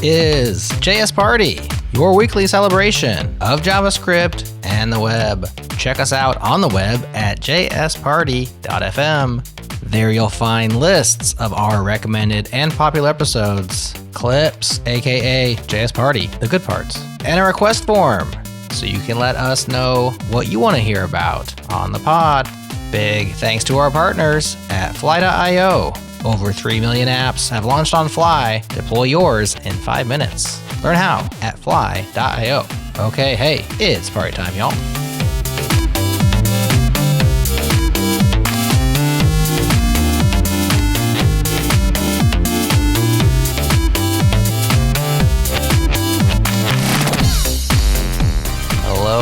is JS Party, your weekly celebration of JavaScript and the web. Check us out on the web at jsparty.fm. There you'll find lists of our recommended and popular episodes, clips, aka JS Party, the good parts, and a request form so you can let us know what you want to hear about on the pod. Big thanks to our partners at Fly.io. Over 3 million apps have launched on Fly. Deploy yours in 5 minutes. Learn how at Fly.io. Okay, hey, it's party time, y'all.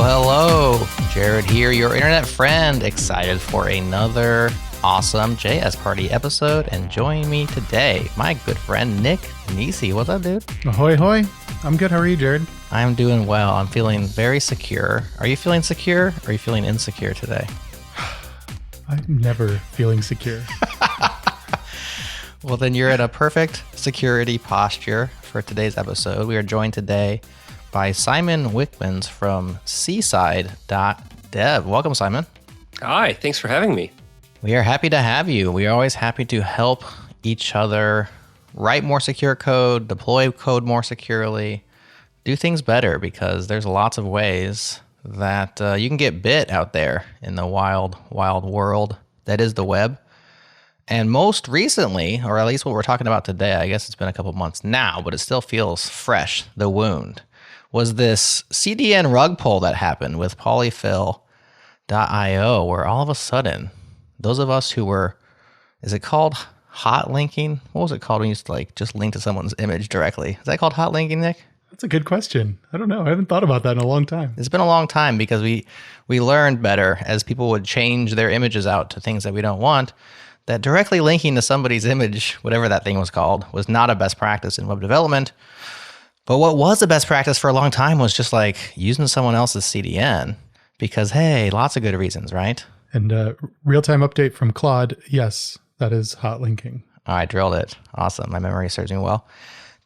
Hello. Jared here, your internet friend, excited for another awesome JS Party episode. And joining me today, my good friend Nick Nisi. What's up, dude? Ahoy, hoy. I'm good. How are you, Jared? I'm doing well. I'm feeling very secure. Are you feeling secure or are you feeling insecure today? I'm never feeling secure. Well, then you're in a perfect security posture for today's episode. We are joined today by Simon Wickmans from seaside.dev. Welcome, Simon. Hi, thanks for having me. We are happy to have you. We are always happy to help each other write more secure code, deploy code more securely, do things better, because there's lots of ways that you can get bit out there in the wild, wild world that is the web. And most recently, or at least what we're talking about today, I guess it's been a couple months now, but it still feels fresh, the wound, was this CDN rug pull that happened with polyfill.io, where all of a sudden, those of us who were, is it called hot linking? What was it called when you used to just link to someone's image directly? Is that called hot linking, Nick? That's a good question. I don't know. I haven't thought about that in a long time. It's been a long time because we learned better as people would change their images out to things that we don't want, that directly linking to somebody's image, whatever that thing was called, was not a best practice in web development. But what was the best practice for a long time was just using someone else's CDN because, hey, lots of good reasons, right? And real-time update from Claude, yes, that is hot linking. I drilled it. Awesome. My memory serves me well.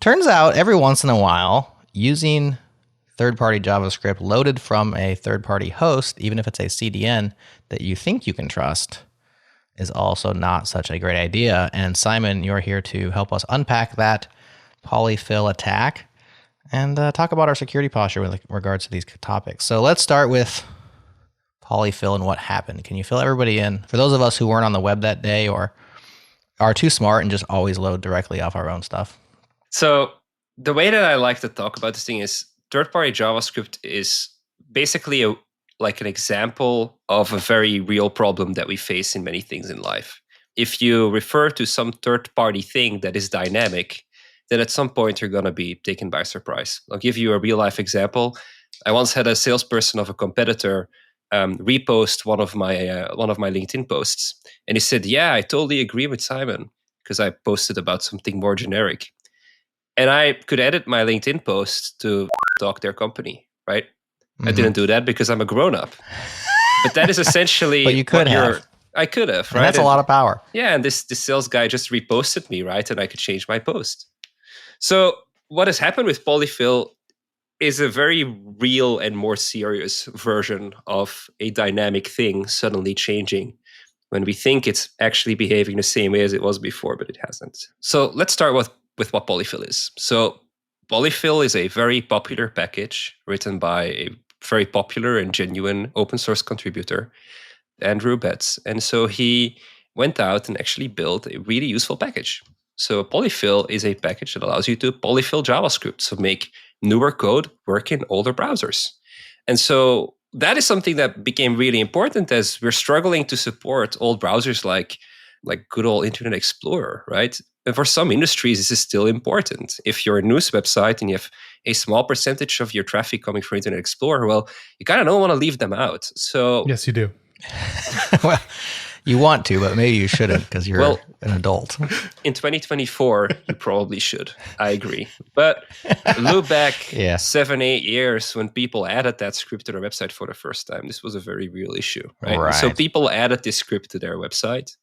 Turns out every once in a while, using third-party JavaScript loaded from a third-party host, even if it's a CDN that you think you can trust, is also not such a great idea. And Simon, you're here to help us unpack that polyfill attack and talk about our security posture with regards to these topics. So let's start with polyfill and what happened. Can you fill everybody in? For those of us who weren't on the web that day or are too smart and just always load directly off our own stuff. So the way that I like to talk about this thing is third-party JavaScript is basically an example of a very real problem that we face in many things in life. If you refer to some third-party thing that is dynamic, then at some point you're going to be taken by surprise. I'll give you a real-life example. I once had a salesperson of a competitor repost one of my LinkedIn posts, and he said, "Yeah, I totally agree with Simon," because I posted about something more generic, and I could edit my LinkedIn post to talk their company, right? Mm-hmm. I didn't do that because I'm a grown-up, but that is essentially. But you could have. I could have, right? And that's a lot of power. Yeah, and this sales guy just reposted me, right? And I could change my post. So what has happened with polyfill is a very real and more serious version of a dynamic thing suddenly changing when we think it's actually behaving the same way as it was before, but it hasn't. So let's start with what polyfill is. So polyfill is a very popular package written by a very popular and genuine open source contributor, Andrew Betts. And so he went out and actually built a really useful package. So polyfill is a package that allows you to polyfill JavaScript, so make newer code work in older browsers. And so that is something that became really important as we're struggling to support old browsers like good old Internet Explorer, right? And for some industries, this is still important. If you're a news website and you have a small percentage of your traffic coming from Internet Explorer, well, you kind of don't want to leave them out. So yes, you do. Well, you want to, but maybe you shouldn't because you're an adult. In 2024, you probably should. I agree. But look back 7-8 years when people added that script to their website for the first time. This was a very real issue, right? So people added this script to their website.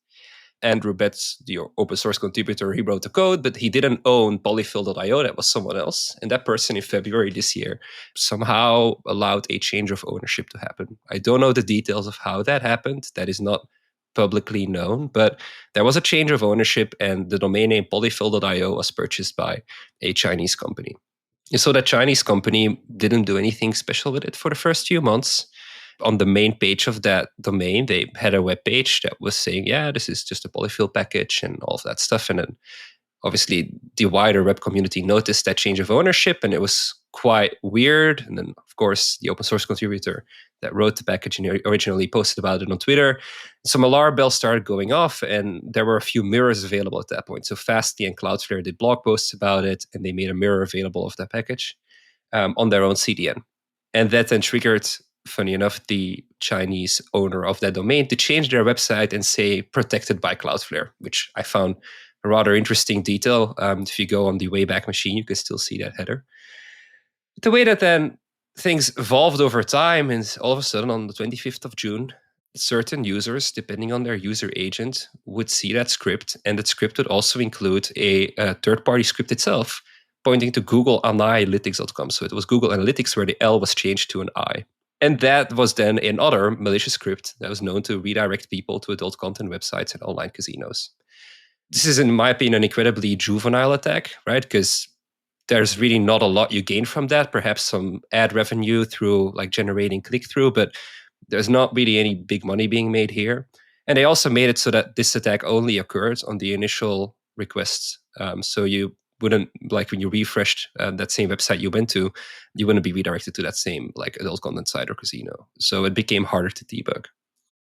Andrew Betts, the open source contributor, he wrote the code, but he didn't own polyfill.io. That was someone else. And that person in February this year somehow allowed a change of ownership to happen. I don't know the details of how that happened. That is not publicly known, but there was a change of ownership, and the domain name polyfill.io was purchased by a Chinese company. And so that Chinese company didn't do anything special with it for the first few months. On the main page of that domain, they had a web page that was saying, yeah, this is just a polyfill package and all of that stuff. And then obviously the wider web community noticed that change of ownership, and it was quite weird. And then, of course, the open source contributor that wrote the package originally posted about it on Twitter. Some alarm bells started going off, and there were a few mirrors available at that point. So Fastly and Cloudflare did blog posts about it, and they made a mirror available of that package on their own CDN. And that then triggered, funny enough, the Chinese owner of that domain to change their website and say protected by Cloudflare, which I found a rather interesting detail. If you go on the Wayback Machine, you can still see that header. The way that then things evolved over time is all of a sudden on the 25th of June, certain users, depending on their user agent, would see that script, and that script would also include a third-party script itself, pointing to Google Analytics.com. So it was Google Analytics where the L was changed to an I. And that was then another malicious script that was known to redirect people to adult content websites and online casinos. This is, in my opinion, an incredibly juvenile attack, right? Because there's really not a lot you gain from that. Perhaps some ad revenue through like generating click-through, but there's not really any big money being made here. And they also made it so that this attack only occurred on the initial requests. So you wouldn't, like when you refreshed that same website you went to, you wouldn't be redirected to that same like adult content site or casino. So it became harder to debug.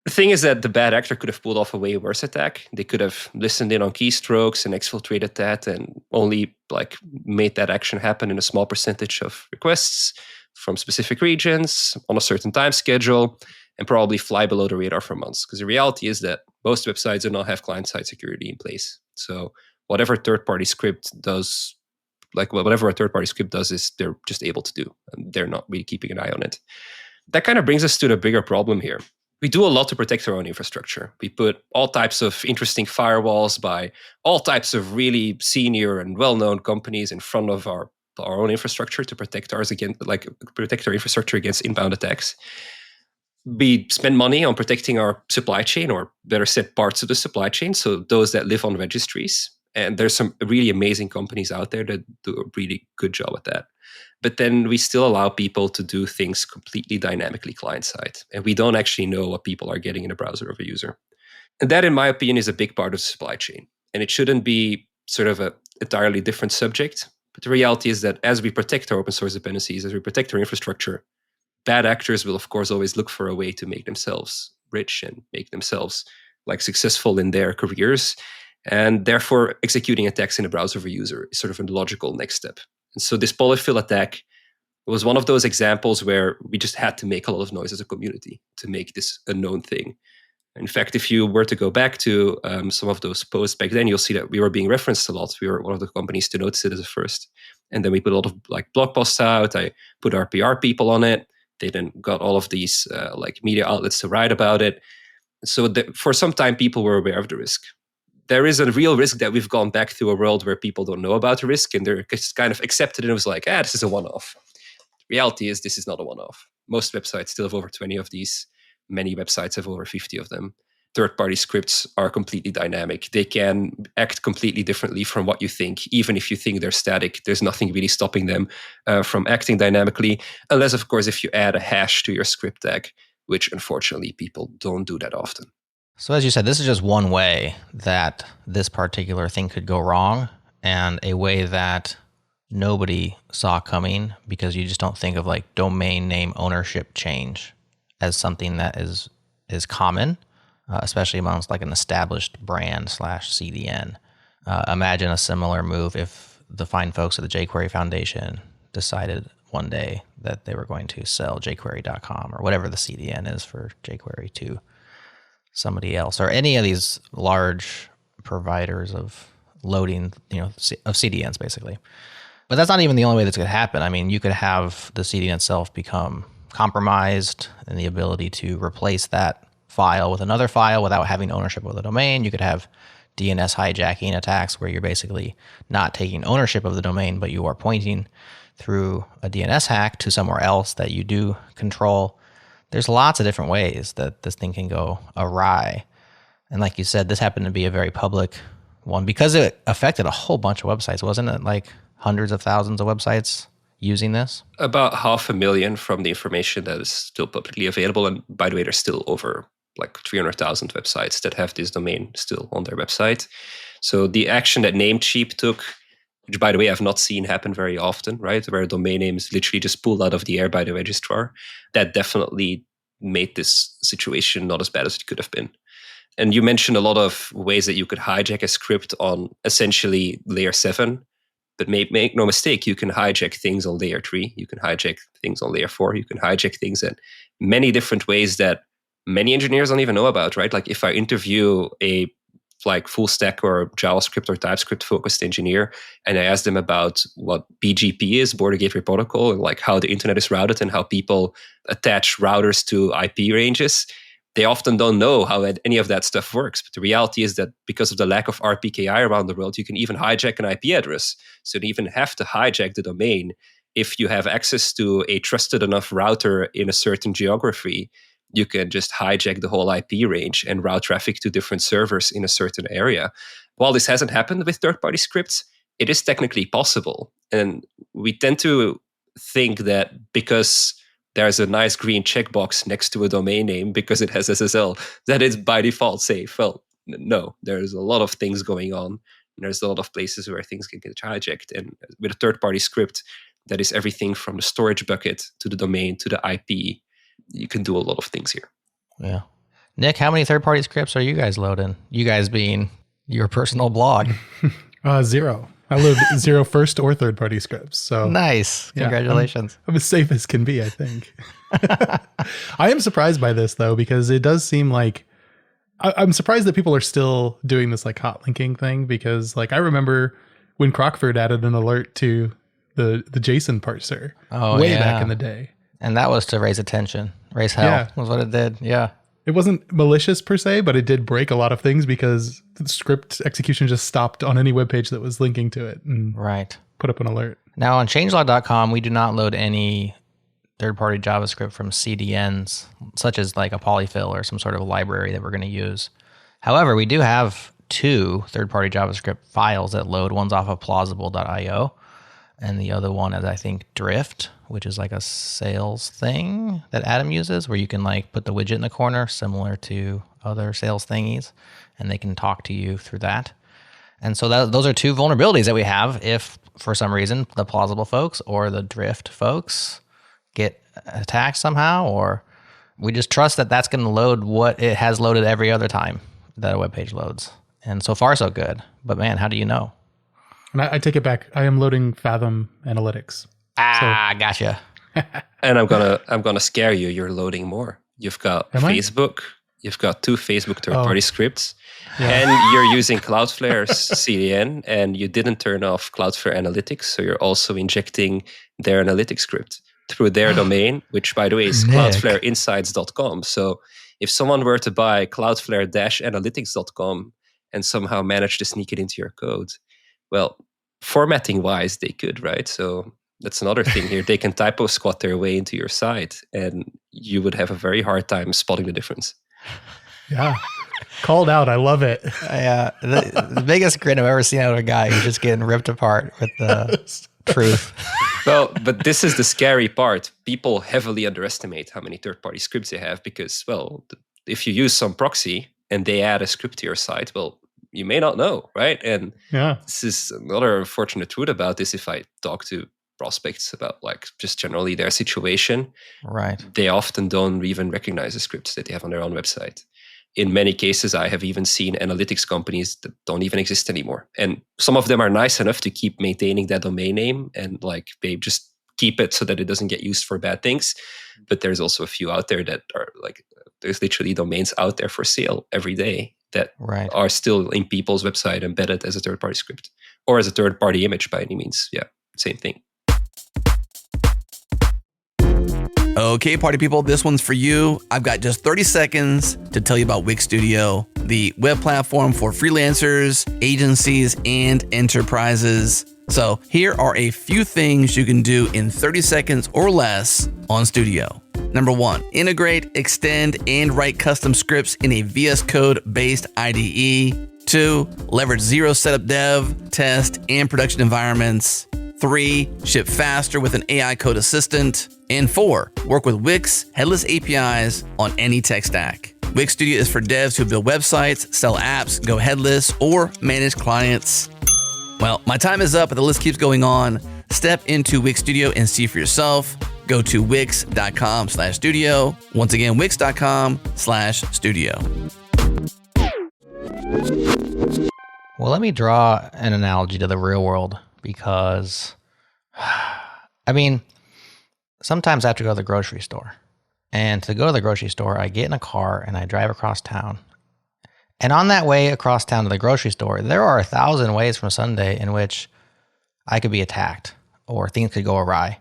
The thing is that the bad actor could have pulled off a way worse attack. They could have listened in on keystrokes and exfiltrated that and only like made that action happen in a small percentage of requests from specific regions on a certain time schedule, and probably fly below the radar for months. Because the reality is that most websites do not have client-side security in place. So whatever third-party script does, like whatever a third-party script does, is they're just able to do, and they're not really keeping an eye on it. That kind of brings us to the bigger problem here. We do a lot to protect our own infrastructure. We put all types of interesting firewalls by all types of really senior and well-known companies in front of our own infrastructure to protect ours against, like protect our infrastructure against inbound attacks. We spend money on protecting our supply chain, or better said, parts of the supply chain. So those that live on registries. And there's some really amazing companies out there that do a really good job at that. But then we still allow people to do things completely dynamically client-side. And we don't actually know what people are getting in the browser of a user. And that, in my opinion, is a big part of the supply chain. And it shouldn't be sort of an entirely different subject. But the reality is that as we protect our open source dependencies, as we protect our infrastructure, bad actors will, of course, always look for a way to make themselves rich and make themselves like successful in their careers. And therefore, executing attacks in the browser of a user is sort of a logical next step. And so this polyfill attack was one of those examples where we just had to make a lot of noise as a community to make this a known thing. In fact, if you were to go back to some of those posts back then, you'll see that we were being referenced a lot. We were one of the companies to notice it as a first. And then we put a lot of like blog posts out. I put our PR people on it. They then got all of these like media outlets to write about it. So for some time, people were aware of the risk. There is a real risk that we've gone back to a world where people don't know about the risk and they're just kind of accepted it and was like, this is a one-off. The reality is this is not a one-off. Most websites still have over 20 of these. Many websites have over 50 of them. Third-party scripts are completely dynamic. They can act completely differently from what you think. Even if you think they're static, there's nothing really stopping them from acting dynamically, unless, of course, if you add a hash to your script tag, which unfortunately people don't do that often. So as you said, this is just one way that this particular thing could go wrong, and a way that nobody saw coming, because you just don't think of like domain name ownership change as something that is common, especially amongst like an established brand / CDN. Imagine a similar move if the fine folks at the jQuery Foundation decided one day that they were going to sell jQuery.com or whatever the CDN is for jQuery to somebody else, or any of these large providers of loading, of CDNs basically. But that's not even the only way that's going to happen. I mean, you could have the CDN itself become compromised and the ability to replace that file with another file without having ownership of the domain. You could have DNS hijacking attacks where you're basically not taking ownership of the domain, but you are pointing through a DNS hack to somewhere else that you do control. There's lots of different ways that this thing can go awry. And like you said, this happened to be a very public one because it affected a whole bunch of websites. Wasn't it like hundreds of thousands of websites using this? About 500,000 from the information that is still publicly available. And by the way, there's still over like 300,000 websites that have this domain still on their website. So the action that Namecheap took, which by the way, I've not seen happen very often, right? Where a domain name is literally just pulled out of the air by the registrar. That definitely made this situation not as bad as it could have been. And you mentioned a lot of ways that you could hijack a script on essentially layer 7. But make no mistake, you can hijack things on layer 3. You can hijack things on layer 4. You can hijack things in many different ways that many engineers don't even know about, right? Like if I interview a like full stack or JavaScript or TypeScript focused engineer, and I ask them about what BGP is, Border Gateway Protocol, and like how the internet is routed and how people attach routers to IP ranges, they often don't know how any of that stuff works. But the reality is that because of the lack of RPKI around the world, you can even hijack an IP address. So you even have to hijack the domain. If you have access to a trusted enough router in a certain geography, you can just hijack the whole IP range and route traffic to different servers in a certain area. While this hasn't happened with third-party scripts, it is technically possible. And we tend to think that because there's a nice green checkbox next to a domain name because it has SSL, that it's by default safe. Well, no, there's a lot of things going on. And there's a lot of places where things can get hijacked. And with a third-party script, that is everything from the storage bucket to the domain to the IP. You can do a lot of things here. Yeah. Nick, how many third-party scripts are you guys loading? You guys being your personal blog. 0. I load 0 first or third-party scripts. So nice. Congratulations. I'm as safe as can be, I think. I am surprised by this, though, because it does seem like I'm surprised that people are still doing this like hot linking thing, because like I remember when Crockford added an alert to the JSON parser way back in the day. And that was to raise attention. Raise hell was what it did. Yeah. It wasn't malicious per se, but it did break a lot of things because the script execution just stopped on any web page that was linking to it and put up an alert. Now on changelog.com, we do not load any third-party JavaScript from CDNs, such as like a polyfill or some sort of library that we're going to use. However, we do have 2 third-party JavaScript files that load. One's off of plausible.io, and the other one is, I think, Drift, which is like a sales thing that Adam uses, where you can like put the widget in the corner, similar to other sales thingies, and they can talk to you through that. And so those are 2 vulnerabilities that we have if, for some reason, the plausible folks or the Drift folks get attacked somehow, or we just trust that that's going to load what it has loaded every other time that a web page loads. And so far, so good. But man, how do you know? And I take it back. I am loading Fathom Analytics. Gotcha. And I'm gonna scare you. You're loading more. You've got Facebook. You've got 2 Facebook third-party scripts, and you're using Cloudflare's CDN, and you didn't turn off Cloudflare Analytics, so you're also injecting their analytics script through their domain, which, by the way, is cloudflareinsights.com. So if someone were to buy cloudflare-analytics.com and somehow manage to sneak it into your code, well, formatting-wise, they could, right? So that's another thing here. They can typo squat their way into your site, and you would have a very hard time spotting the difference. Yeah. Called out. I love it. The biggest grin I've ever seen out of a guy who's just getting ripped apart with the truth. Well, but this is the scary part. People heavily underestimate how many third-party scripts they have because, well, if you use some proxy and they add a script to your site, well, you may not know, right? And this is another unfortunate truth about this. If I talk to prospects about like just generally their situation, right, they often don't even recognize the scripts that they have on their own website. In many cases, I have even seen analytics companies that don't even exist anymore. And some of them are nice enough to keep maintaining that domain name and like they just keep it so that it doesn't get used for bad things. But there's also a few out there that are like, there's literally domains out there for sale every day that are still in people's website embedded as a third-party script or as a third-party image by any means. Yeah, same thing. Okay, party people, this one's for you. I've got just 30 seconds to tell you about Wix Studio, the web platform for freelancers, agencies, and enterprises. So here are a few things you can do in 30 seconds or less on Studio. Number 1, integrate, extend, and write custom scripts in a VS Code-based IDE. 2, leverage zero setup dev, test, and production environments. 3, ship faster with an AI code assistant. And 4, work with Wix headless APIs on any tech stack. Wix Studio is for devs who build websites, sell apps, go headless, or manage clients. Well, my time is up, but the list keeps going on. Step into Wix Studio and see for yourself. Go to wix.com/studio. Once again, wix.com/studio. Well, let me draw an analogy to the real world because, I mean, sometimes I have to go to the grocery store. And to go to the grocery store, I get in a car and I drive across town. And on that way across town to the grocery store, there are 1,000 ways from Sunday in which I could be attacked or things could go awry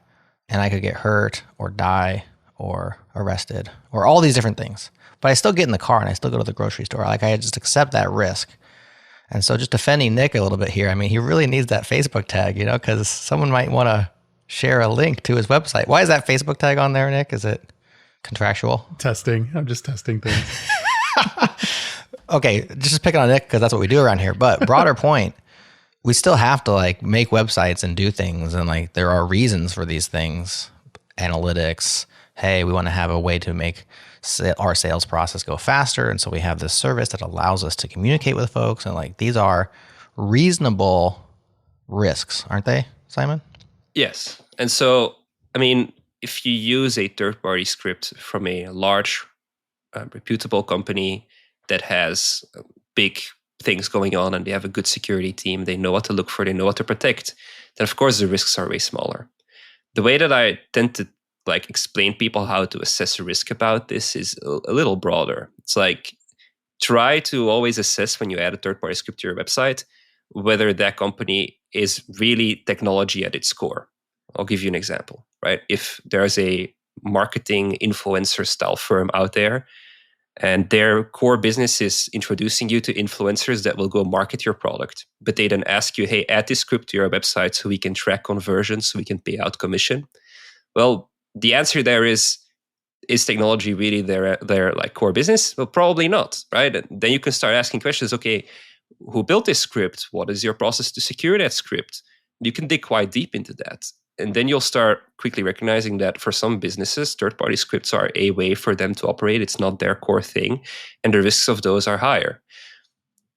and I could get hurt or die or arrested or all these different things. But I still get in the car and I still go to the grocery store. Like, I just accept that risk. And so just defending Nick a little bit here, I mean, he really needs that Facebook tag, because someone might want to share a link to his website. Why is that Facebook tag on there, Nick? Is it contractual? Testing. I'm just testing things. Okay, just picking on Nick because that's what we do around here. But broader point, we still have to make websites and do things, and there are reasons for these things. Analytics. Hey, we want to have a way to make our sales process go faster, and so we have this service that allows us to communicate with folks. And these are reasonable risks, aren't they, Simon? Yes, and so I mean, if you use a third-party script from a large, reputable company that has big things going on and they have a good security team, they know what to look for, they know what to protect, then of course the risks are way smaller. The way that I tend to explain people how to assess risk about this is a little broader. It's try to always assess when you add a third-party script to your website whether that company is really technology at its core. I'll give you an example, right? If there's a marketing influencer style firm out there and their core business is introducing you to influencers that will go market your product, but they then ask you, hey, add this script to your website so we can track conversions, so we can pay out commission. Well, the answer there is technology really their core business? Well, probably not, right? And then you can start asking questions. Okay, who built this script? What is your process to secure that script? You can dig quite deep into that. And then you'll start quickly recognizing that for some businesses, third-party scripts are a way for them to operate. It's not their core thing, and the risks of those are higher.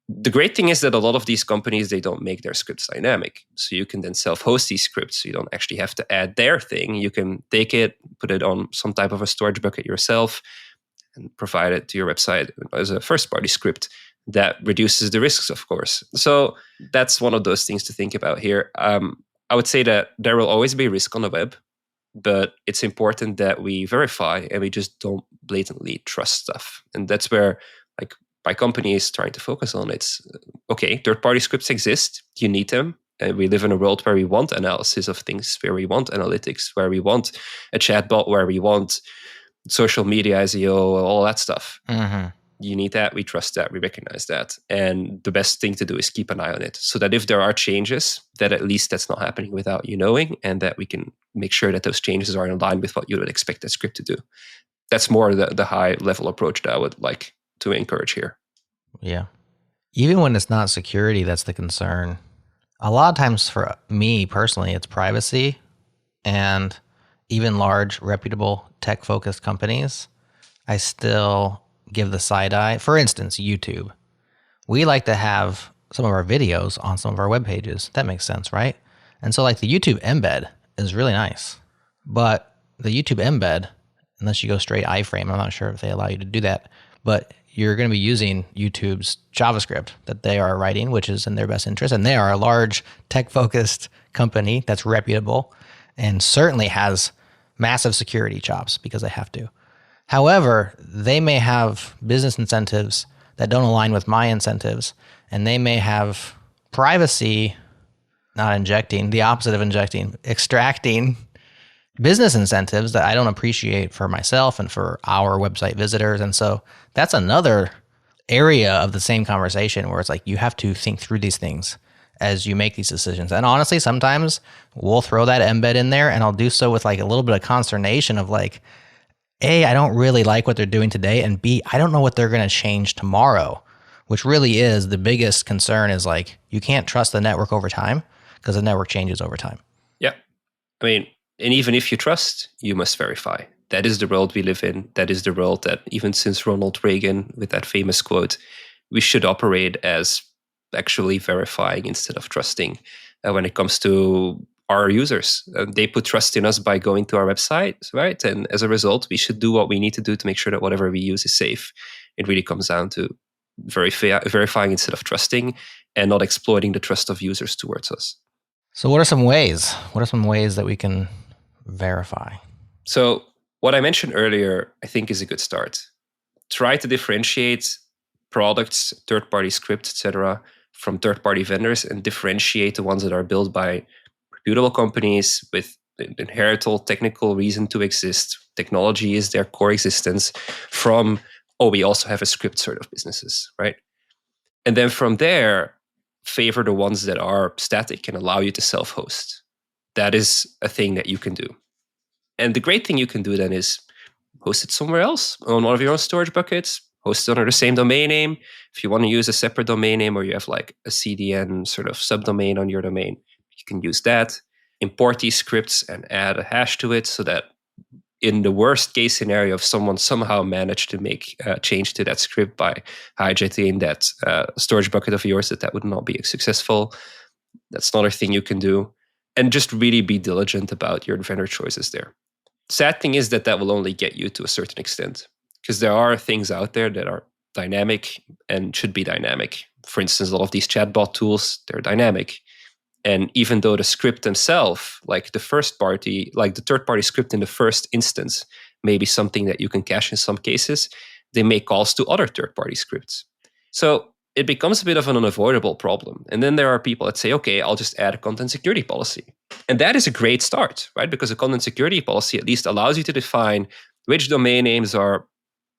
The great thing is that a lot of these companies, they don't make their scripts dynamic. So you can then self-host these scripts. So you don't actually have to add their thing. You can take it, put it on some type of a storage bucket yourself, and provide it to your website as a first-party script. That reduces the risks, of course. So that's one of those things to think about here. I would say that there will always be risk on the web, but it's important that we verify and we just don't blatantly trust stuff. And that's where my company is trying to focus on. It's okay, third-party scripts exist, you need them. And we live in a world where we want analysis of things, where we want analytics, where we want a chatbot, where we want social media SEO, all that stuff. Mm-hmm. You need that, we trust that, we recognize that. And the best thing to do is keep an eye on it so that if there are changes, that at least that's not happening without you knowing, and that we can make sure that those changes are in line with what you would expect that script to do. That's more the high level approach that I would like to encourage here. Yeah. Even when it's not security that's the concern, a lot of times for me personally, it's privacy. And even large, reputable, tech-focused companies, I still give the side eye. For instance, YouTube. We like to have some of our videos on some of our web pages. That makes sense, right? And so the YouTube embed is really nice. But the YouTube embed, unless you go straight iframe, I'm not sure if they allow you to do that, but you're going to be using YouTube's JavaScript that they are writing, which is in their best interest. And they are a large tech-focused company that's reputable and certainly has massive security chops because they have to. However, they may have business incentives that don't align with my incentives, and they may have privacy, not injecting, the opposite of injecting, extracting business incentives that I don't appreciate for myself and for our website visitors. And so that's another area of the same conversation where it's like you have to think through these things as you make these decisions. And honestly, sometimes we'll throw that embed in there, and I'll do so with like a little bit of consternation of like, A, I don't really like what they're doing today, and B, I don't know what they're going to change tomorrow, which really is the biggest concern. Is like you can't trust the network over time because the network changes over time. Yeah. I mean, and even if you trust, you must verify. That is the world we live in. That is the world that even since Ronald Reagan, with that famous quote, we should operate as actually verifying instead of trusting when it comes to our users. They put trust in us by going to our website, right? And as a result, we should do what we need to do to make sure that whatever we use is safe. It really comes down to verifying instead of trusting, and not exploiting the trust of users towards us. So what are some ways? What are some ways that we can verify? So what I mentioned earlier, I think, is a good start. Try to differentiate products, third-party scripts, etc., from third-party vendors, and differentiate the ones that are built by reputable companies with an inherent technical reason to exist. Technology is their core existence, from, we also have a script sort of businesses, right? And then from there, favor the ones that are static and allow you to self-host. That is a thing that you can do. And the great thing you can do then is host it somewhere else on one of your own storage buckets, host it under the same domain name. If you want to use a separate domain name, or you have like a CDN sort of subdomain on your domain, you can use that. Import these scripts and add a hash to it, so that in the worst case scenario, if someone somehow managed to make a change to that script by hijacking that storage bucket of yours, that would not be successful. That's another thing you can do. And just really be diligent about your vendor choices there. Sad thing is that will only get you to a certain extent, because there are things out there that are dynamic and should be dynamic. For instance, a lot of these chatbot tools, they're dynamic. And even though the script themselves, like the third-party script in the first instance, may be something that you can cache in some cases, they make calls to other third-party scripts. So it becomes a bit of an unavoidable problem. And then there are people that say, okay, I'll just add a content security policy. And that is a great start, right? Because a content security policy at least allows you to define which domain names are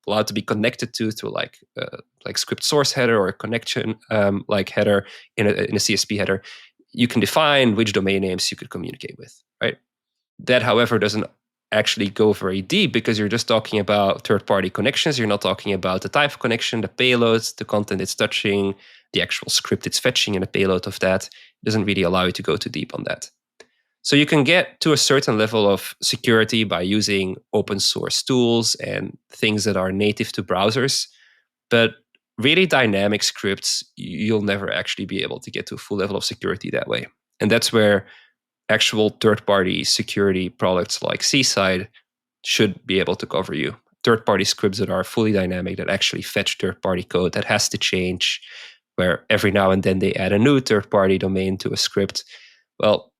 allowed to be connected to like script source header, or a connection like header in a CSP header. You can define which domain names you could communicate with, right? That, however, doesn't actually go very deep, because you're just talking about third-party connections. You're not talking about the type of connection, the payloads, the content it's touching, the actual script it's fetching, and the payload of that. It doesn't really allow you to go too deep on that. So you can get to a certain level of security by using open source tools and things that are native to browsers, but really dynamic scripts, you'll never actually be able to get to a full level of security that way. And that's where actual third-party security products like Seaside should be able to cover you. Third-party scripts that are fully dynamic, that actually fetch third-party code that has to change, where every now and then they add a new third-party domain to a script. Well,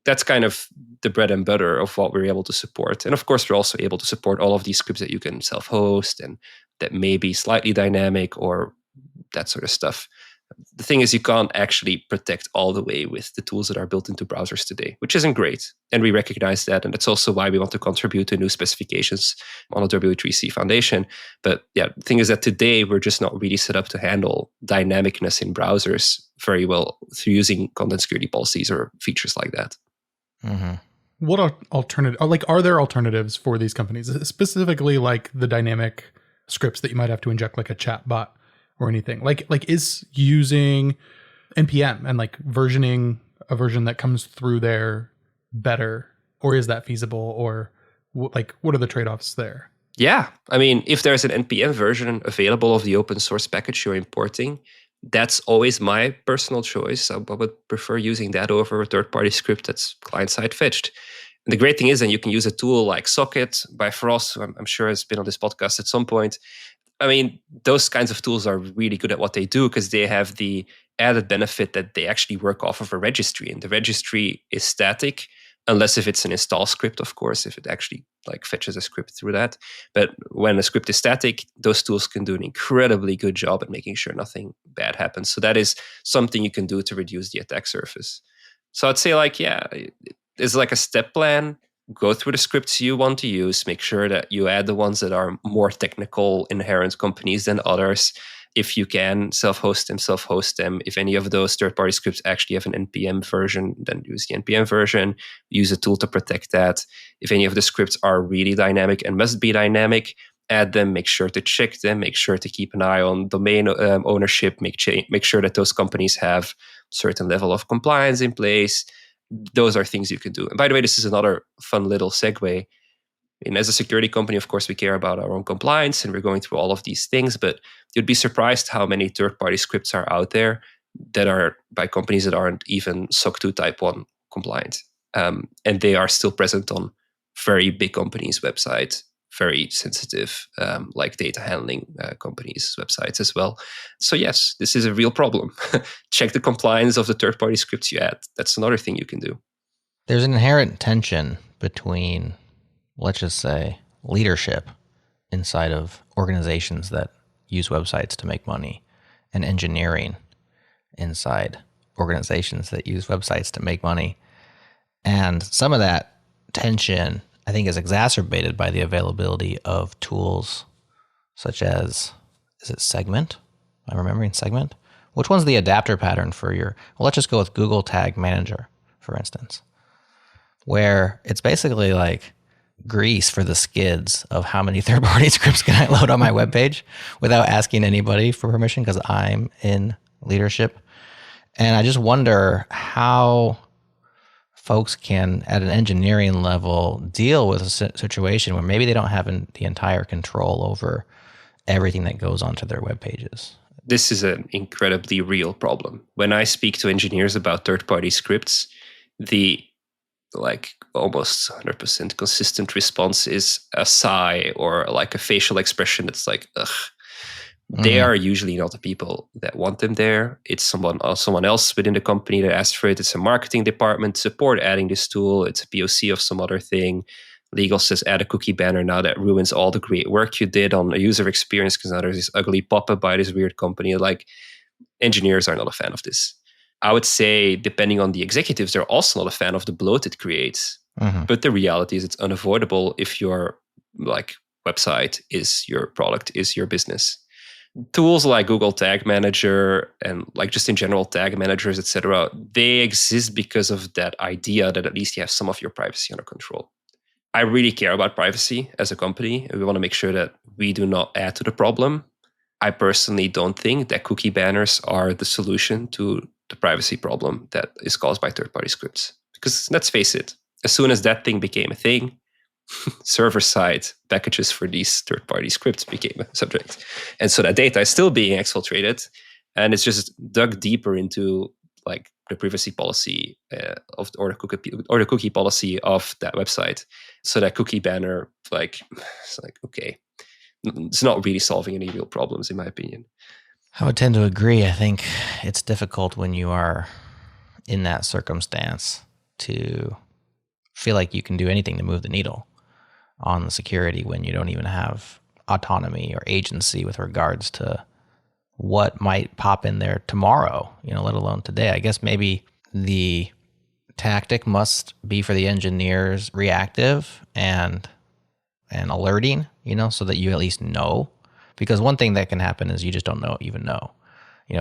that's kind of the bread and butter of what we're able to support. And of course, we're also able to support all of these scripts that you can self-host and that may be slightly dynamic or that sort of stuff. The thing is, you can't actually protect all the way with the tools that are built into browsers today, which isn't great. And we recognize that. And that's also why we want to contribute to new specifications on the W3C Foundation. But yeah, the thing is that today we're just not really set up to handle dynamicness in browsers very well through using content security policies or features like that. Mm-hmm. What are there alternatives for these companies, specifically like the dynamic scripts that you might have to inject, like a chat bot or anything? Like is using NPM and like versioning a version that comes through there better, or is that feasible, or what are the trade-offs there? Yeah, I mean, if there's an NPM version available of the open source package you're importing, that's always my personal choice. I would prefer using that over a third-party script that's client-side fetched. And the great thing is that you can use a tool like Socket by Frost, who I'm sure has been on this podcast at some point. I mean, those kinds of tools are really good at what they do because they have the added benefit that they actually work off of a registry. And the registry is static, unless if it's an install script, of course, if it actually like fetches a script through that. But when a script is static, those tools can do an incredibly good job at making sure nothing bad happens. So that is something you can do to reduce the attack surface. So I'd say like, yeah, it's like a step plan. go through the scripts you want to use, make sure that you add the ones that are more technical, inherent companies than others. If you can, self-host them. If any of those third-party scripts actually have an NPM version, then use the NPM version. Use a tool to protect that. If any of the scripts are really dynamic and must be dynamic, add them, make sure to check them, make sure to keep an eye on domain ownership, make sure that those companies have certain level of compliance in place. Those are things you can do. And by the way, this is another fun little segue. And as a security company, of course, we care about our own compliance and we're going through all of these things, but you'd be surprised how many third-party scripts are out there that are by companies that aren't even SOC 2 Type 1 compliant. And they are still present on very big companies' websites, very sensitive, like data handling companies' websites as well. So yes, this is a real problem. Check the compliance of the third-party scripts you add. That's another thing you can do. There's an inherent tension between, let's just say, leadership inside of organizations that use websites to make money and engineering inside organizations that use websites to make money. And some of that tension, I think, is exacerbated by the availability of tools such as, is it Segment? Am I remembering Segment? Which one's the adapter pattern for your, well, let's just go with Google Tag Manager, for instance, where it's basically like grease for the skids of how many third-party scripts can I load on my webpage without asking anybody for permission because I'm in leadership. And I just wonder how folks can, at an engineering level, deal with a situation where maybe they don't have the entire control over everything that goes onto their web pages. This is an incredibly real problem. When I speak to engineers about third-party scripts, the almost 100% consistent response is a sigh or like a facial expression that's like, ugh. They are usually not the people that want them there. It's someone else within the company that asked for it. It's a marketing department support adding this tool. It's a POC of some other thing. Legal says add a cookie banner now that ruins all the great work you did on a user experience because now there's this ugly pop-up by this weird company. Like, engineers are not a fan of this. I would say, depending on the executives, they're also not a fan of the bloat it creates. But the reality is it's unavoidable if your website is your product, is your business. Tools like Google Tag Manager and just in general tag managers, etc., they exist because of that idea that at least you have some of your privacy under control. I really care about privacy as a company. We want to make sure that we do not add to the problem. I personally don't think that cookie banners are the solution to the privacy problem that is caused by third-party scripts. Because let's face it, as soon as that thing became a thing, server-side packages for these third-party scripts became a subject. And so that data is still being exfiltrated, and it's just dug deeper into the privacy policy or the cookie policy of that website. So that cookie banner, it's okay, it's not really solving any real problems, in my opinion. I would tend to agree. I think it's difficult when you are in that circumstance to feel like you can do anything to move the needle on the security when you don't even have autonomy or agency with regards to what might pop in there tomorrow, let alone today. I guess maybe the tactic must be for the engineers reactive and alerting, so that you at least know. Because one thing that can happen is you just don't even know.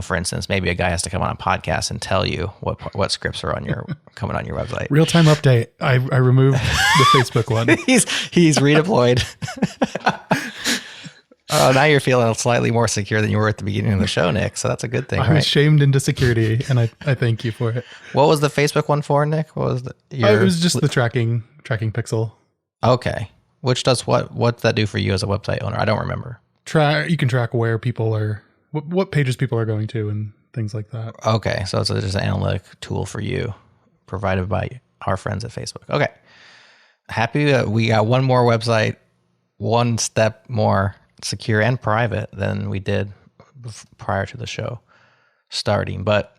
For instance, maybe a guy has to come on a podcast and tell you what scripts are coming on your website. Real-time update. I removed the Facebook one. he's redeployed. Now you're feeling slightly more secure than you were at the beginning of the show, Nick. So that's a good thing, I was shamed into security, and I thank you for it. What was the Facebook one for, Nick? What was it was just the tracking pixel. Okay. Which does what? What's that do for you as a website owner? I don't remember. You can track where people are, what pages people are going to, and things like that. Okay, so it's just an analytic tool for you, provided by our friends at Facebook. Okay, happy that we got one more website, one step more secure and private than we did prior to the show starting. But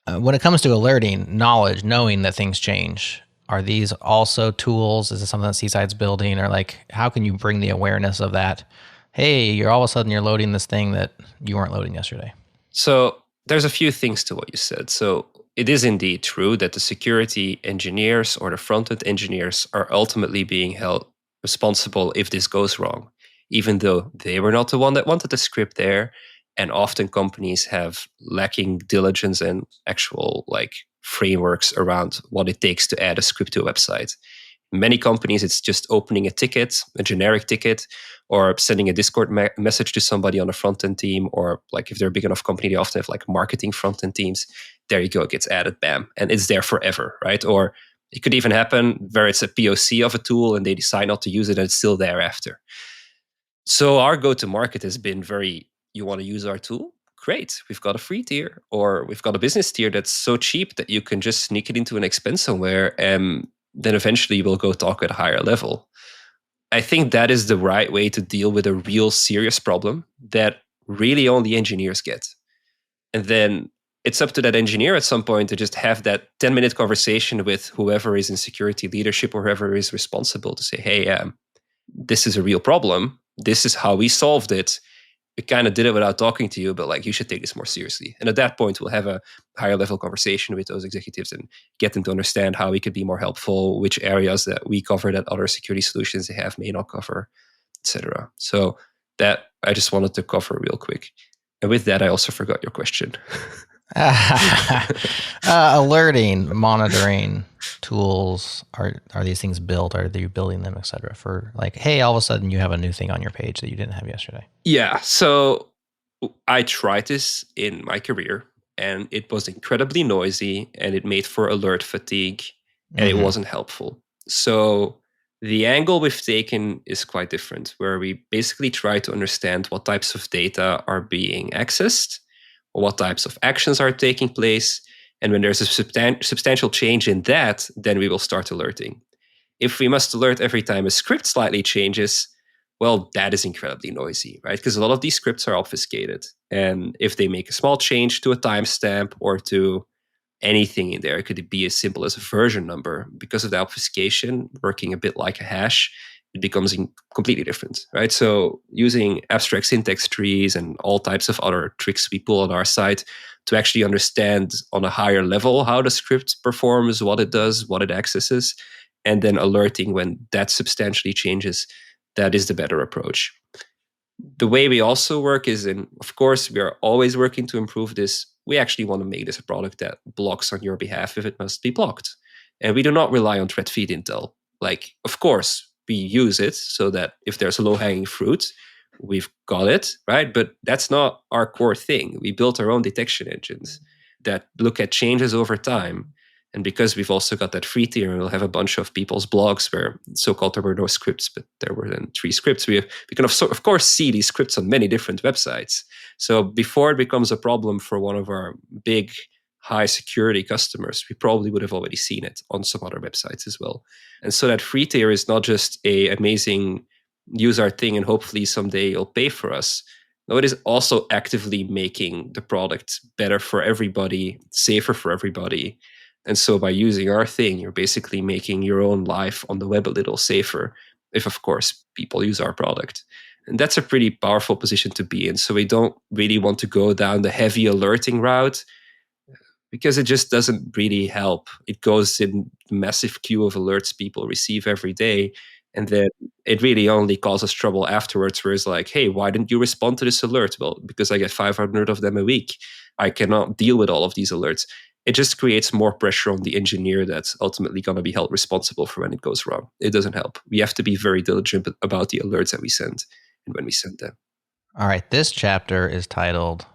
when it comes to alerting, knowing that things change, are these also tools? Is it something that Seaside's building, or how can you bring the awareness of that? Hey, you're all of a sudden you're loading this thing that you weren't loading yesterday. So there's a few things to what you said. So it is indeed true that the security engineers or the front-end engineers are ultimately being held responsible if this goes wrong, even though they were not the one that wanted the script there. And often companies have lacking diligence and actual frameworks around what it takes to add a script to a website. In many companies, it's just opening a ticket, a generic ticket, or sending a Discord message to somebody on a front-end team, or if they're a big enough company, they often have marketing front-end teams. There you go, it gets added, bam, and it's there forever, right? Or it could even happen where it's a POC of a tool and they decide not to use it and it's still there after. So our go-to-market has been you want to use our tool? Great, we've got a free tier, or we've got a business tier that's so cheap that you can just sneak it into an expense somewhere, and then eventually we'll go talk at a higher level. I think that is the right way to deal with a real serious problem that really only engineers get. And then it's up to that engineer at some point to just have that 10-minute conversation with whoever is in security leadership or whoever is responsible to say, hey, this is a real problem. This is how we solved it. We kind of did it without talking to you, but you should take this more seriously. And at that point, we'll have a higher level conversation with those executives and get them to understand how we could be more helpful, which areas that we cover that other security solutions they have may not cover, etc. So that I just wanted to cover real quick. And with that, I also forgot your question. Alerting, monitoring tools, are these things built? Are you building them, etc.? For hey, all of a sudden you have a new thing on your page that you didn't have yesterday. Yeah, so I tried this in my career, and it was incredibly noisy, and it made for alert fatigue, and it wasn't helpful. So the angle we've taken is quite different, where we basically try to understand what types of data are being accessed, or what types of actions are taking place. And when there's a substantial change in that, then we will start alerting. If we must alert every time a script slightly changes, well, that is incredibly noisy, right? Because a lot of these scripts are obfuscated. And if they make a small change to a timestamp or to anything in there, it could be as simple as a version number. Because of the obfuscation, working a bit like a hash, it becomes completely different, right? So using abstract syntax trees and all types of other tricks we pull on our site to actually understand on a higher level how the script performs, what it does, what it accesses, and then alerting when that substantially changes, that is the better approach. The way we also work is of course, we are always working to improve this. We actually want to make this a product that blocks on your behalf if it must be blocked. And we do not rely on threat feed intel. Of course, we use it so that if there's a low-hanging fruit, we've got it, right? But that's not our core thing. We built our own detection engines that look at changes over time. And because we've also got that free tier, we'll have a bunch of people's blogs where so-called there were no scripts, but there were then 3 scripts. We can of course see these scripts on many different websites. So before it becomes a problem for one of our big high security customers, we probably would have already seen it on some other websites as well. And so that free tier is not just a amazing use our thing and hopefully someday it'll pay for us. No, it is also actively making the product better for everybody, safer for everybody. And so by using our thing, you're basically making your own life on the web a little safer, if of course people use our product. And that's a pretty powerful position to be in. So we don't really want to go down the heavy alerting route, because it just doesn't really help. It goes in the massive queue of alerts people receive every day. And then it really only causes trouble afterwards, where it's hey, why didn't you respond to this alert? Well, because I get 500 of them a week. I cannot deal with all of these alerts. It just creates more pressure on the engineer that's ultimately going to be held responsible for when it goes wrong. It doesn't help. We have to be very diligent about the alerts that we send and when we send them. All right, this chapter is titled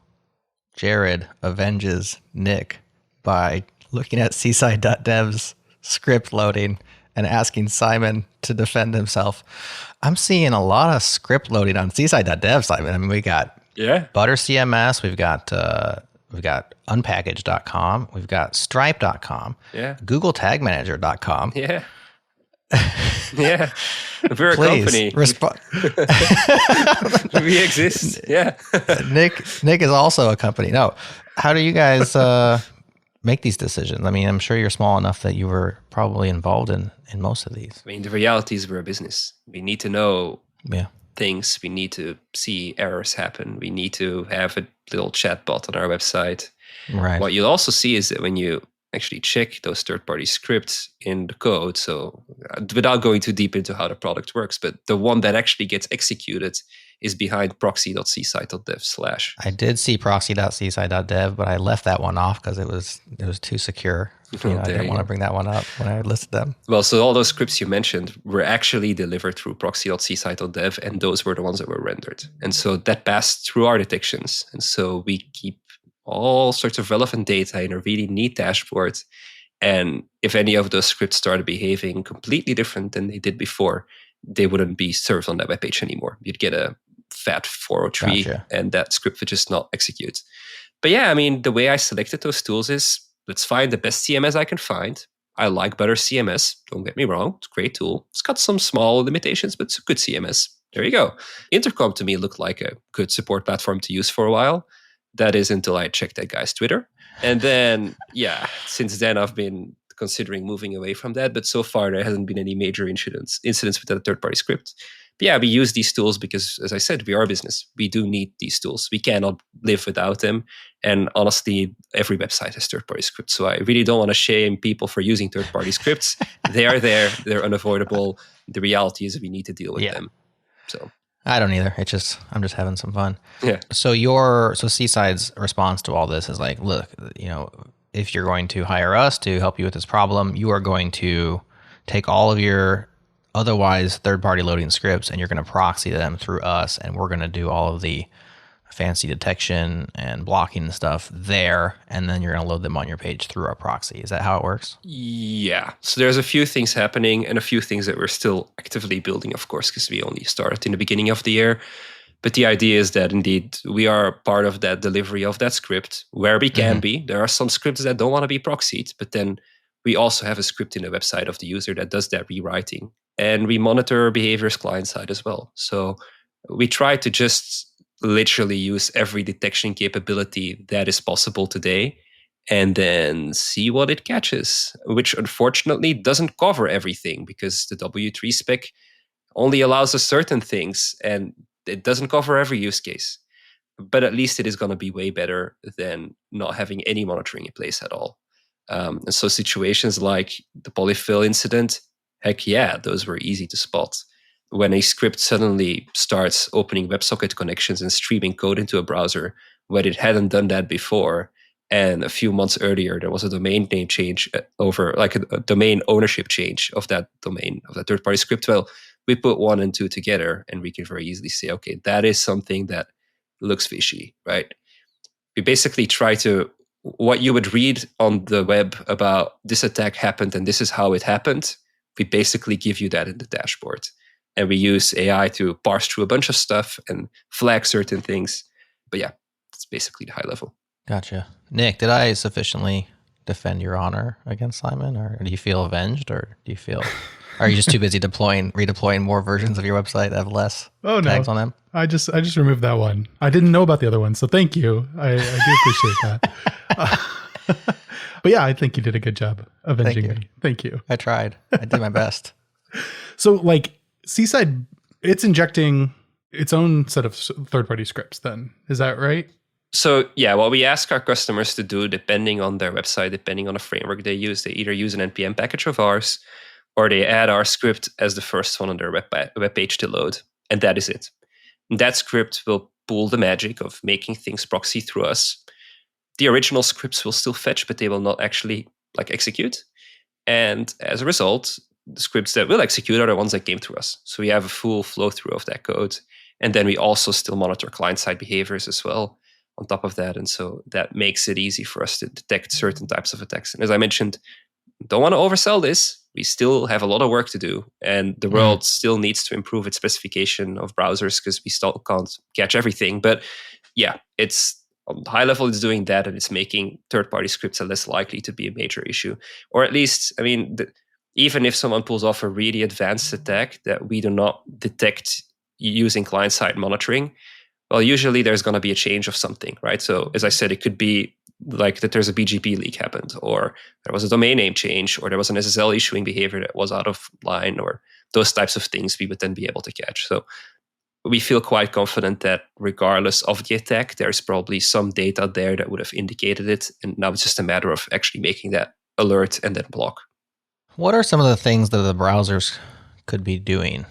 Jared Avenges Nick by looking at seaside.dev's script loading and asking Simon to defend himself. I'm seeing a lot of script loading on seaside.dev, Simon. I mean, we got Butter CMS, we've got unpackage.com, we've got stripe.com, googletagmanager.com. Yeah. Yeah. We're a company. We exist. Yeah. Nick is also a company. No. How do you guys make these decisions? I mean, I'm sure you're small enough that you were probably involved in most of these. I mean, the reality is we're a business. We need to know things. We need to see errors happen. We need to have a little chat bot on our website. Right. What you'll also see is that when you actually check those third-party scripts in the code, so without going too deep into how the product works, but the one that actually gets executed is behind proxy.csite.dev/. I did see proxy.csite.dev, but I left that one off because it was too secure. I didn't want to bring that one up when I listed them. Well, so all those scripts you mentioned were actually delivered through proxy.csite.dev, and those were the ones that were rendered. And so that passed through our detections. And so we keep all sorts of relevant data in a really neat dashboard. And if any of those scripts started behaving completely different than they did before, they wouldn't be served on that web page anymore. You'd get a fat 403, Gotcha. and that script would just not execute. But yeah, I mean, the way I selected those tools is, let's find the best CMS I can find. I like Better CMS. Don't get me wrong. It's a great tool. It's got some small limitations, but it's a good CMS. There you go. Intercom to me looked like a good support platform to use for a while. That is until I checked that guy's Twitter. And then, yeah, since then I've been considering moving away from that. But so far there hasn't been any major incidents with that third-party script. But yeah, we use these tools because, as I said, we are a business. We do need these tools. We cannot live without them. And honestly, every website has third-party scripts. So I really don't want to shame people for using third-party scripts. They are there. They're unavoidable. The reality is we need to deal with them. So I don't either. I'm just having some fun. Yeah. So Seaside's response to all this is like, look, if you're going to hire us to help you with this problem, you are going to take all of your otherwise third-party loading scripts and you're going to proxy them through us, and we're going to do all of the fancy detection and blocking and stuff there, and then you're going to load them on your page through our proxy. Is that how it works? Yeah. So there's a few things happening and a few things that we're still actively building, of course, because we only started in the beginning of the year. But the idea is that indeed we are part of that delivery of that script where we can be. There are some scripts that don't want to be proxied, but then we also have a script in the website of the user that does that rewriting. And we monitor behaviors client side as well. So we try to just literally use every detection capability that is possible today and then see what it catches, which unfortunately doesn't cover everything because the W3 spec only allows us certain things and it doesn't cover every use case. But at least it is going to be way better than not having any monitoring in place at all. And so situations like the polyfill incident, heck yeah, those were easy to spot. When a script suddenly starts opening WebSocket connections and streaming code into a browser when it hadn't done that before, and a few months earlier there was a domain name change over, like a domain ownership change of that domain, of that third-party script, well, we put 1 and 2 together and we can very easily say, okay, that is something that looks fishy, right? We basically try to, what you would read on the web about this attack happened and this is how it happened, we basically give you that in the dashboard. And we use AI to parse through a bunch of stuff and flag certain things. But yeah, it's basically the high level. Gotcha. Nick, did I sufficiently defend your honor against Simon, or do you feel avenged, or do you feel, are you just too busy redeploying more versions of your website that have less tags on them? I just removed that one. I didn't know about the other one, so thank you. I do appreciate that. But yeah, I think you did a good job avenging me. Thank you. I tried. I did my best. So like Seaside, it's injecting its own set of third-party scripts then. Is that right? So yeah, what we ask our customers to do, depending on their website, depending on the framework they use, they either use an NPM package of ours or they add our script as the first one on their web page to load. And that is it. And that script will pull the magic of making things proxy through us. The original scripts will still fetch, but they will not actually execute. And as a result, the scripts that will execute are the ones that came through us. So we have a full flow through of that code. And then we also still monitor client-side behaviors as well on top of that. And so that makes it easy for us to detect certain types of attacks. And as I mentioned, don't want to oversell this. We still have a lot of work to do. And the world still needs to improve its specification of browsers because we still can't catch everything. But yeah, it's on high level, it's doing that, and it's making third-party scripts less likely to be a major issue. Or at least, I mean, even if someone pulls off a really advanced attack that we do not detect using client-side monitoring, well, usually there's going to be a change of something, right? So as I said, it could be like that there's a BGP leak happened, or there was a domain name change, or there was an SSL issuing behavior that was out of line, or those types of things we would then be able to catch. So we feel quite confident that regardless of the attack, there's probably some data there that would have indicated it. And now it's just a matter of actually making that alert and then block. What are some of the things that the browsers could be doing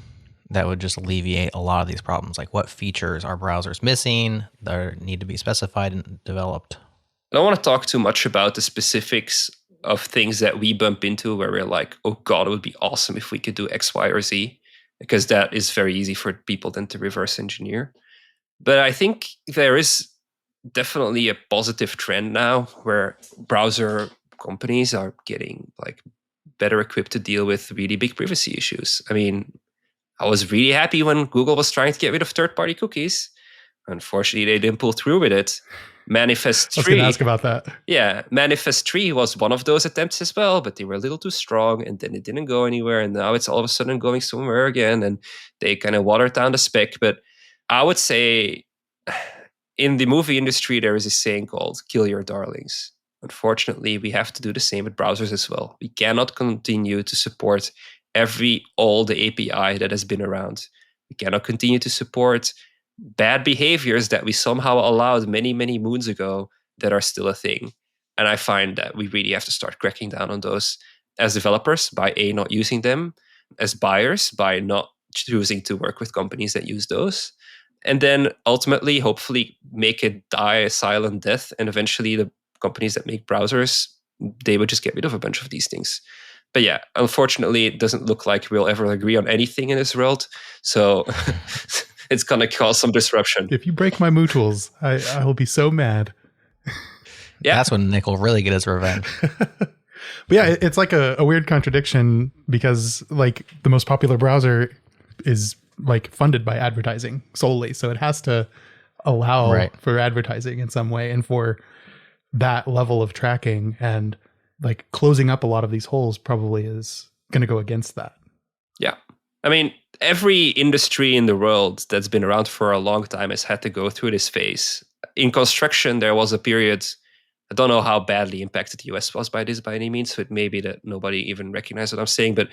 that would just alleviate a lot of these problems? Like what features are browsers missing that need to be specified and developed? I don't want to talk too much about the specifics of things that we bump into where we're like, oh God, it would be awesome if we could do X, Y, or Z, because that is very easy for people then to reverse engineer. But I think there is definitely a positive trend now where browser companies are getting like better equipped to deal with really big privacy issues. I mean, I was really happy when Google was trying to get rid of third-party cookies. Unfortunately, they didn't pull through with it. Manifest 3. I was going to ask about that. Yeah, Manifest 3 was one of those attempts as well, but they were a little too strong and then it didn't go anywhere. And now it's all of a sudden going somewhere again and they kind of watered down the spec. But I would say in the movie industry, there is a saying called kill your darlings. Unfortunately, we have to do the same with browsers as well. We cannot continue to support all the API that has been around. We cannot continue to support bad behaviors that we somehow allowed many, many moons ago that are still a thing. And I find that we really have to start cracking down on those as developers by not using them, as buyers by not choosing to work with companies that use those. And then ultimately, hopefully, make it die a silent death. And eventually the companies that make browsers, they would just get rid of a bunch of these things. But yeah, unfortunately, it doesn't look like we'll ever agree on anything in this world. So it's going to cause some disruption. If you break my mootools, I will be so mad. Yeah. That's when Nick will really get his revenge. But yeah, it's like a weird contradiction because like the most popular browser is like funded by advertising solely. So it has to allow for advertising in some way and for that level of tracking, and like closing up a lot of these holes probably is going to go against that. Yeah. I mean, every industry in the world that's been around for a long time has had to go through this phase. In construction, there was a period, I don't know how badly impacted the US was by this by any means, so it may be that nobody even recognized what I'm saying, but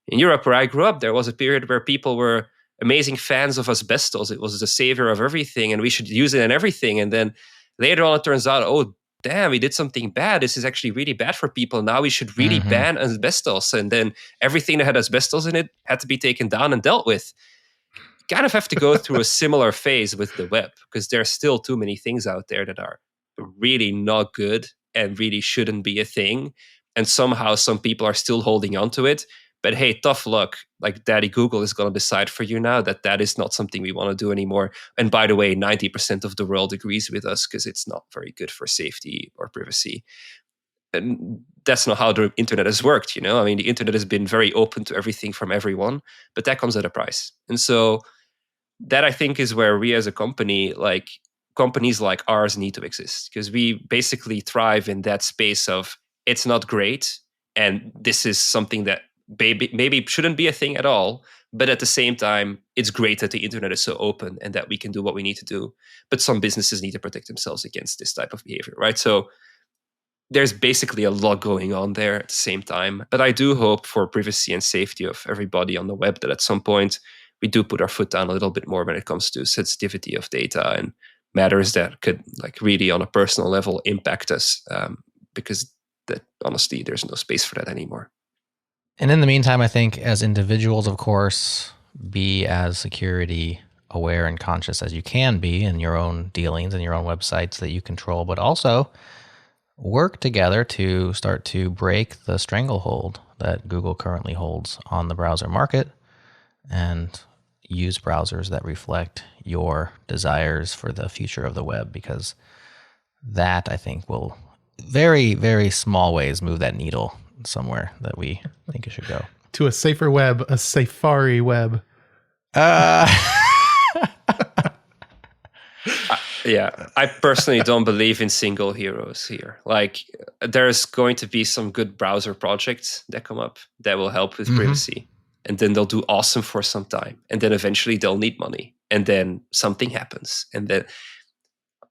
in Europe, where I grew up, there was a period where people were amazing fans of asbestos. It was the savior of everything, and we should use it in everything. And then later on, it turns out, oh, damn, we did something bad. This is actually really bad for people. Now we should really ban asbestos. And then everything that had asbestos in it had to be taken down and dealt with. You kind of have to go through a similar phase with the web, because there's still too many things out there that are really not good and really shouldn't be a thing. And somehow some people are still holding on to it. But hey, tough luck. Like Daddy Google is going to decide for you now that is not something we want to do anymore. And by the way, 90% of the world agrees with us because it's not very good for safety or privacy. And that's not how the internet has worked, you know? I mean, the internet has been very open to everything from everyone, but that comes at a price. And so that, I think, is where we as a company, like companies like ours, need to exist, because we basically thrive in that space of it's not great, and this is something that maybe shouldn't be a thing at all, but at the same time, it's great that the internet is so open and that we can do what we need to do. But some businesses need to protect themselves against this type of behavior, right? So there's basically a lot going on there at the same time. But I do hope for privacy and safety of everybody on the web that at some point we do put our foot down a little bit more when it comes to sensitivity of data and matters that could like really on a personal level impact us, because that honestly, there's no space for that anymore. And in the meantime, I think as individuals, of course, be as security aware and conscious as you can be in your own dealings and your own websites that you control, but also work together to start to break the stranglehold that Google currently holds on the browser market and use browsers that reflect your desires for the future of the web, because that, I think, will very, very small ways move that needle somewhere that we think it should go. To a safer web, a Safari web. Yeah, I personally don't believe in single heroes here. Like, there's going to be some good browser projects that come up that will help with privacy. And then they'll do awesome for some time. And then eventually they'll need money. And then something happens. And then,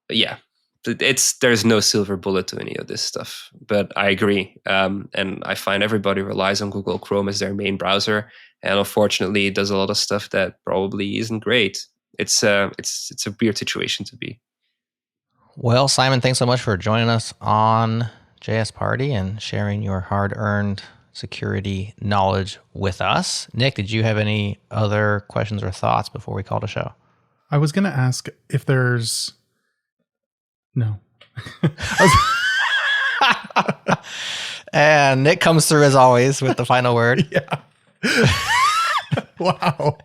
yeah, there's no silver bullet to any of this stuff. But I agree. And I find everybody relies on Google Chrome as their main browser. And unfortunately, it does a lot of stuff that probably isn't great. It's a weird situation to be. Well, Simon, thanks so much for joining us on JS Party and sharing your hard-earned security knowledge with us. Nick, did you have any other questions or thoughts before we call the show? I was going to ask if there's no. And Nick comes through as always with the final word. Yeah. Wow.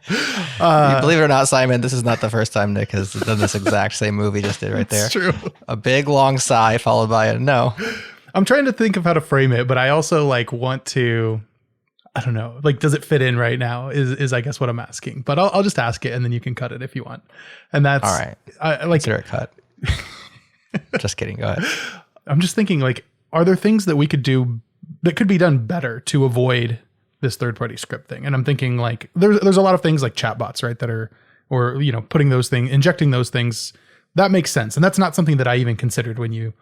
Believe it or not, Simon, this is not the first time Nick has done this exact same move he just did right there. It's true. A big long sigh followed by a no. I'm trying to think of how to frame it, but I also like want to, I don't know, like, does it fit in right now is I guess what I'm asking, but I'll just ask it and then you can cut it if you want. And that's all right. Like, Consider it cut. Just kidding. Go ahead. I'm just thinking, like, are there things that we could do that could be done better to avoid this third-party script thing? And I'm thinking, like, there's a lot of things like chatbots, right, that are, or, you know, putting those things, injecting those things, that makes sense. And that's not something that I even considered when you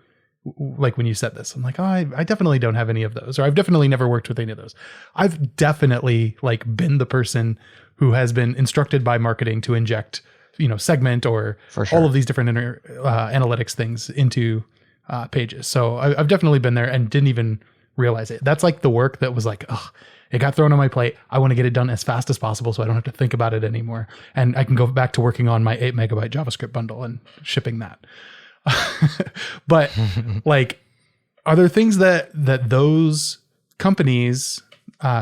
said this. I'm like, oh, I definitely don't have any of those, or I've definitely never worked with any of those. I've definitely, like, been the person who has been instructed by marketing to inject, you know, segment or all of these different analytics things into pages. So I've definitely been there and didn't even realize it. That's like the work that was like, oh, it got thrown on my plate. I want to get it done as fast as possible so I don't have to think about it anymore. And I can go back to working on my 8 megabyte JavaScript bundle and shipping that. But like, are there things that those companies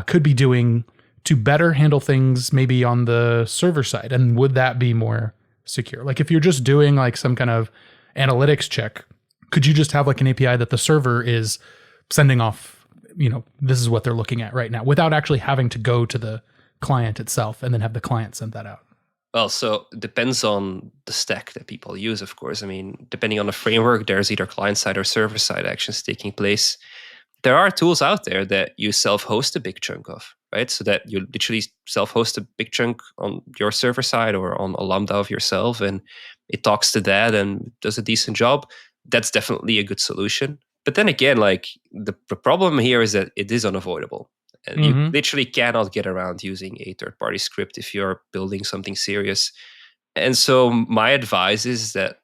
could be doing to better handle things maybe on the server side? And would that be more secure? Like, if you're just doing like some kind of analytics check, could you just have like an API that the server is sending off, you know, this is what they're looking at right now, without actually having to go to the client itself and then have the client send that out? Well, so it depends on the stack that people use, of course. I mean, depending on the framework, there's either client-side or server-side actions taking place. There are tools out there that you self-host a big chunk of, right? So that you literally self-host a big chunk on your server side or on a Lambda of yourself, and it talks to that and does a decent job. That's definitely a good solution. But then again, like, the problem here is that it is unavoidable. And you literally cannot get around using a third-party script if you're building something serious. And so my advice is that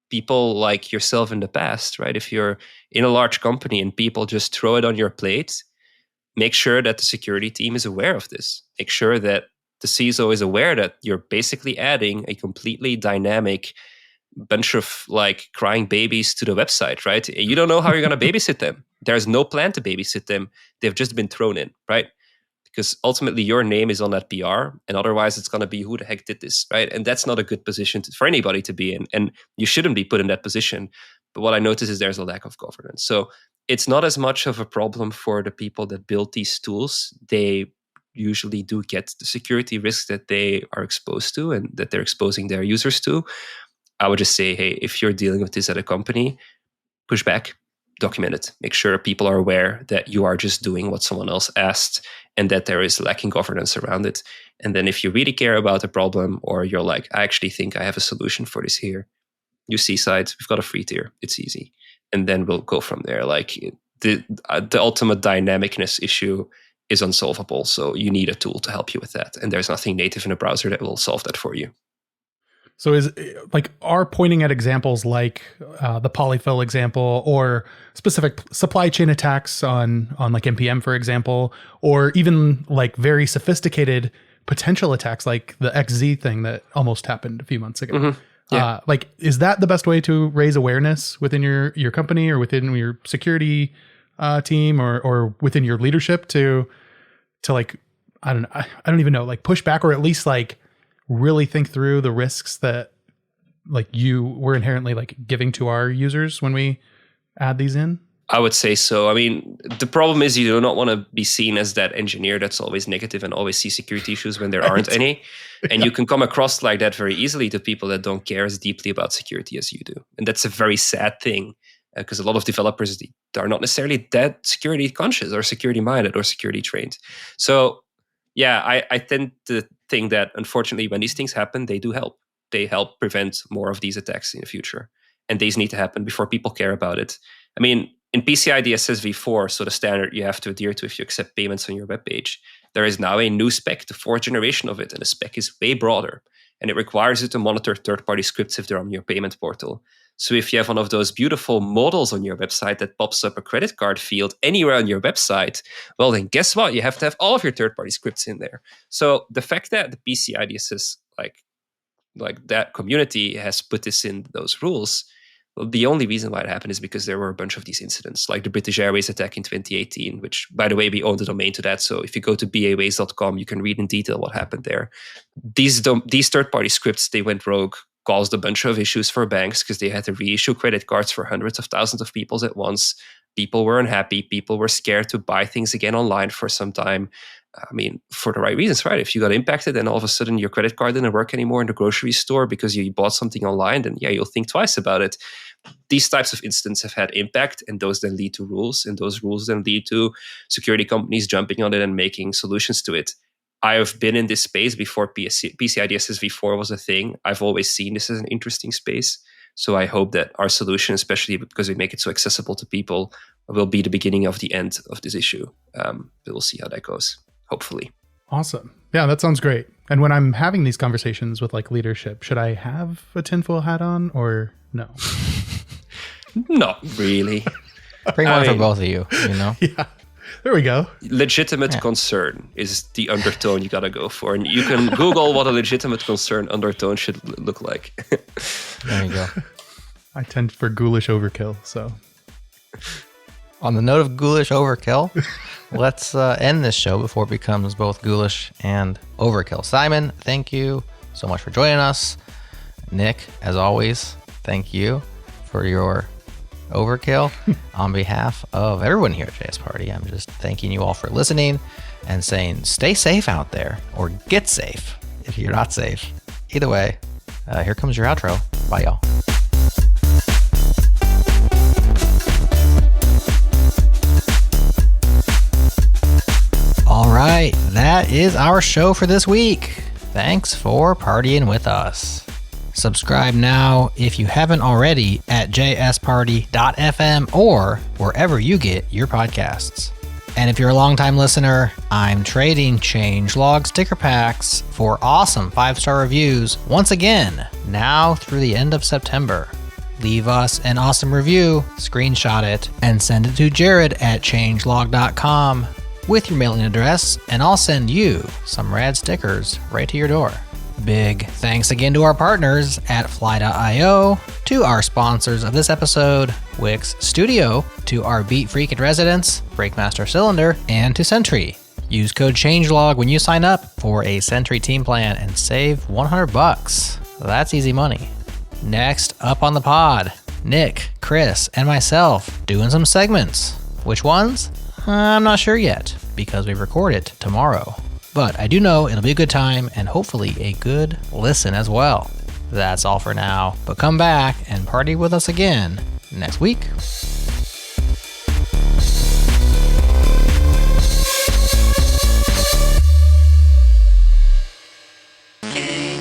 people like yourself in the past, right? If you're in a large company and people just throw it on your plate, make sure that the security team is aware of this. Make sure that the CISO is aware that you're basically adding a completely dynamic bunch of like crying babies to the website, right? You don't know how you're going to babysit them. There's no plan to babysit them. They've just been thrown in, right? Because ultimately your name is on that PR, and otherwise it's going to be, who the heck did this, right? And that's not a good position for anybody to be in, and you shouldn't be put in that position. But what I notice is there's a lack of governance. So it's not as much of a problem for the people that build these tools. They usually do get the security risks that they are exposed to and that they're exposing their users to. I would just say, hey, if you're dealing with this at a company, push back, document it. Make sure people are aware that you are just doing what someone else asked and that there is lacking governance around it. And then if you really care about the problem, or you're like, I actually think I have a solution for this here, you see side, we've got a free tier. It's easy. And then we'll go from there. Like, the ultimate dynamicness issue is unsolvable. So you need a tool to help you with that. And there's nothing native in a browser that will solve that for you. So is like, are pointing at examples like the polyfill example, or specific supply chain attacks on like NPM, for example, or even like very sophisticated potential attacks like the XZ thing that almost happened a few months ago. Mm-hmm. Yeah. Like, is that the best way to raise awareness within your company or within your security team or within your leadership to like, I don't even know, like, push back, or at least like really think through the risks that like we're inherently like giving to our users when we add these in? I would say so. I mean, the problem is you do not want to be seen as that engineer that's always negative and always see security issues when there aren't any. And you can come across like that very easily to people that don't care as deeply about security as you do. And that's a very sad thing, because a lot of developers are not necessarily that security conscious or security minded or security trained. So yeah, I tend to think that unfortunately when these things happen, they do help. They help prevent more of these attacks in the future. And these need to happen before people care about it. I mean, in PCI DSS v4, so the standard you have to adhere to if you accept payments on your web page, there is now a new spec, the fourth generation of it, and the spec is way broader. and it requires you to monitor third-party scripts if they're on your payment portal. So if you have one of those beautiful models on your website that pops up a credit card field anywhere on your website, well, then guess what? You have to have all of your third-party scripts in there. So the fact that the PCI-DSS, like that community has put this in those rules, well, the only reason why it happened is because there were a bunch of these incidents, like the British Airways attack in 2018, which, by the way, we own the domain to that. So if you go to baways.com, you can read in detail what happened there. These third-party scripts, they went rogue, caused a bunch of issues for banks because they had to reissue credit cards for hundreds of thousands of people at once. People were unhappy. People were scared to buy things again online for some time. I mean, for the right reasons, right? If you got impacted and all of a sudden your credit card didn't work anymore in the grocery store because you bought something online, then yeah, you'll think twice about it. These types of incidents have had impact, and those then lead to rules, and those rules then lead to security companies jumping on it and making solutions to it. I have been in this space before PCI DSS v4 was a thing. I've always seen this as an interesting space. So I hope that our solution, especially because we make it so accessible to people, will be the beginning of the end of this issue. We'll see how that goes, hopefully. Awesome. Yeah, that sounds great. And when I'm having these conversations with like leadership, should I have a tinfoil hat on or no? Not really. Bring one for both of you, you know? Yeah. There we go. Legitimate concern is the undertone you gotta go for. And you can Google what a legitimate concern undertone should look like. There you go. I tend for ghoulish overkill, so. On the note of ghoulish overkill, let's end this show before it becomes both ghoulish and overkill. Simon, thank you so much for joining us. Nick, as always, thank you for your overkill. On behalf of everyone here at JS Party, I'm just thanking you all for listening and saying stay safe out there, or get safe if you're not safe. Either way, here comes your outro. Bye, y'all. All right, that is our show for this week. Thanks for partying with us. Subscribe now if you haven't already at jsparty.fm or wherever you get your podcasts. And if you're a longtime listener, I'm trading changelog sticker packs for awesome 5-star reviews once again, now through the end of September. Leave us an awesome review, screenshot it, and send it to Jared at changelog.com with your mailing address, and I'll send you some rad stickers right to your door. Big thanks again to our partners at Fly.io, to our sponsors of this episode, Wix Studio, to our Beat Freak in residence, Breakmaster Cylinder, and to Sentry. Use code CHANGELOG when you sign up for a Sentry team plan and save $100. That's easy money. Next up on the pod, Nick, Chris, and myself doing some segments. Which ones? I'm not sure yet, because we record it tomorrow. But I do know it'll be a good time and hopefully a good listen as well. That's all for now, but come back and party with us again next week. Hey.